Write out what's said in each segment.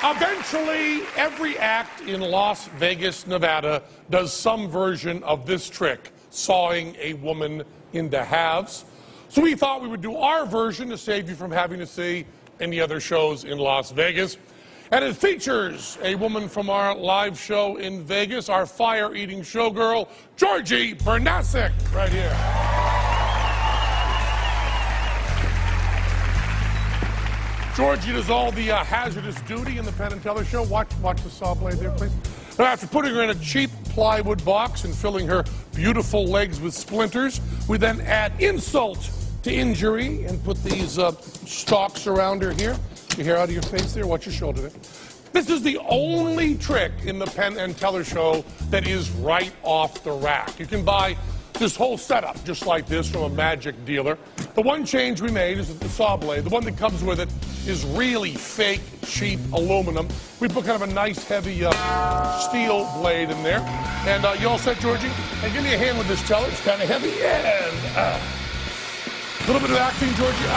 Eventually, every act in Las Vegas, Nevada does some version of this trick, sawing a woman into halves. So we thought we would do our version to save you from having to see any other shows in Las Vegas. And it features a woman from our live show in Vegas, our fire-eating showgirl, Georgie Bernasek, right here. Georgie does all the hazardous duty in the Penn and Teller show. Watch the saw blade there, please. Now, after putting her in a cheap plywood box and filling her beautiful legs with splinters, we then add insult to injury and put these stalks around her here. Your hair out of your face there. Watch your shoulder there. This is the only trick in the Penn and Teller show that is right off the rack. You can buy this whole setup just like this from a magic dealer. The one change we made is that the saw blade, the one that comes with it, is really fake, cheap aluminum. We put kind of a nice, heavy steel blade in there. And you all set, Georgie? And give me a hand with this teller. It's kind of heavy. And a little bit of acting, Georgie.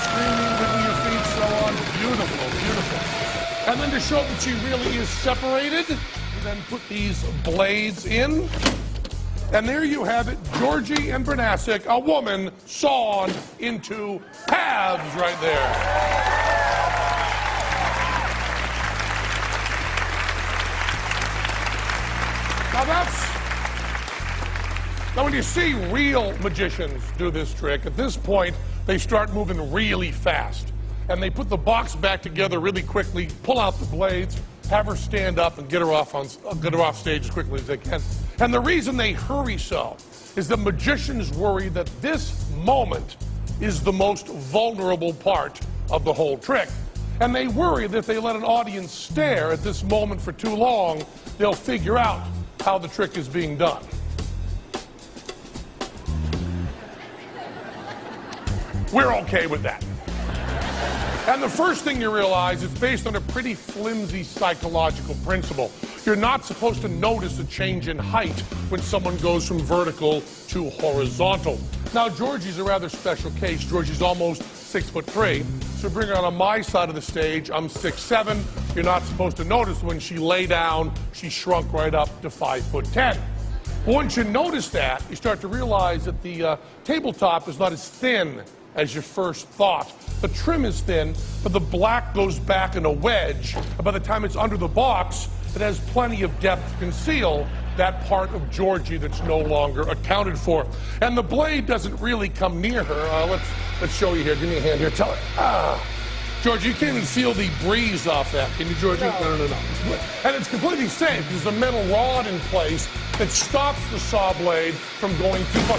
Screaming, wiggling your feet, so on. Beautiful, beautiful. And then to show that she really is separated, we then put these blades in. And there you have it, Georgie and Bernasek, a woman sawn into halves right there. Now when you see real magicians do this trick, at this point, they start moving really fast. And they put the box back together really quickly, pull out the blades, have her stand up and get her off stage as quickly as they can. And the reason they hurry so is that magicians worry that this moment is the most vulnerable part of the whole trick. And they worry that if they let an audience stare at this moment for too long, they'll figure out how the trick is being done. We're okay with that. And the first thing you realize is based on a pretty flimsy psychological principle. You're not supposed to notice a change in height when someone goes from vertical to horizontal. Now, Georgie's a rather special case. Georgie's almost 6'3", so bring her on my side of the stage. I'm 6'7". You're not supposed to notice when she lay down, she shrunk right up to 5'10". But once you notice that, you start to realize that the tabletop is not as thin as your first thought. The trim is thin, but the black goes back in a wedge. And by the time it's under the box, it has plenty of depth to conceal that part of Georgie that's no longer accounted for. And the blade doesn't really come near her. Let's show you here. Give me a hand here. Tell her. Georgie, you can't even feel the breeze off that. Can you, Georgie? No. And it's completely safe. There's a metal rod in place that stops the saw blade from going too far.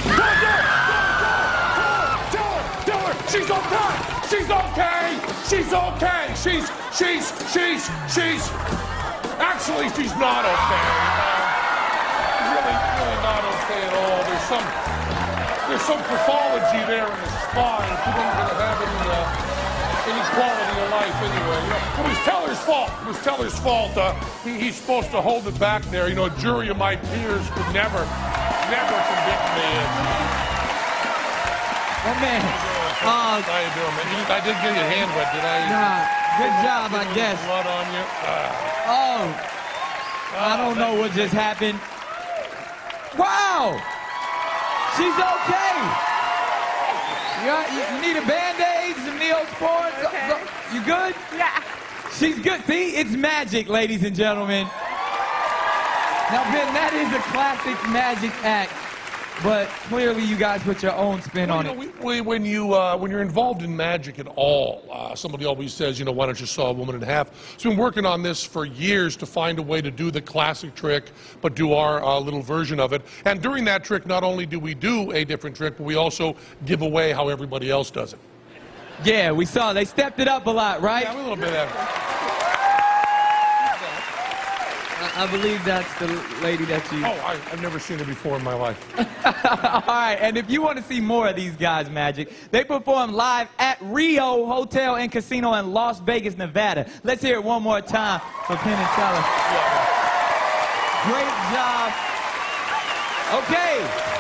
She's okay! She's okay! She's okay! Actually, she's not okay. Really not okay at all. There's some pathology there in the spine. People aren't going to have any quality of life anyway. You know, it was Teller's fault. It was Teller's fault. He's supposed to hold it back there. You know, a jury of my peers could never convict me. Oh, man. How you doing, man? I did get your hand wet, did I? Nah, good job, I guess. Blood on you? I don't know what just happened. Wow! She's okay! You need a Band-Aid, some Neosporin? Okay. You good? Yeah. She's good. See, it's magic, ladies and gentlemen. Now, Ben, that is a classic magic act. But clearly, you guys put your own spin on it. When you're involved in magic at all, somebody always says, you know, why don't you saw a woman in half? So we've been working on this for years to find a way to do the classic trick, but do our little version of it. And during that trick, not only do we do a different trick, but we also give away how everybody else does it. Yeah, we saw. They stepped it up a lot, right? Yeah, a little bit of that. I believe that's the lady that you... Oh, I've never seen her before in my life. All right, and if you want to see more of these guys' magic, they perform live at Rio Hotel and Casino in Las Vegas, Nevada. Let's hear it one more time for Penn and Teller. Great job. Okay.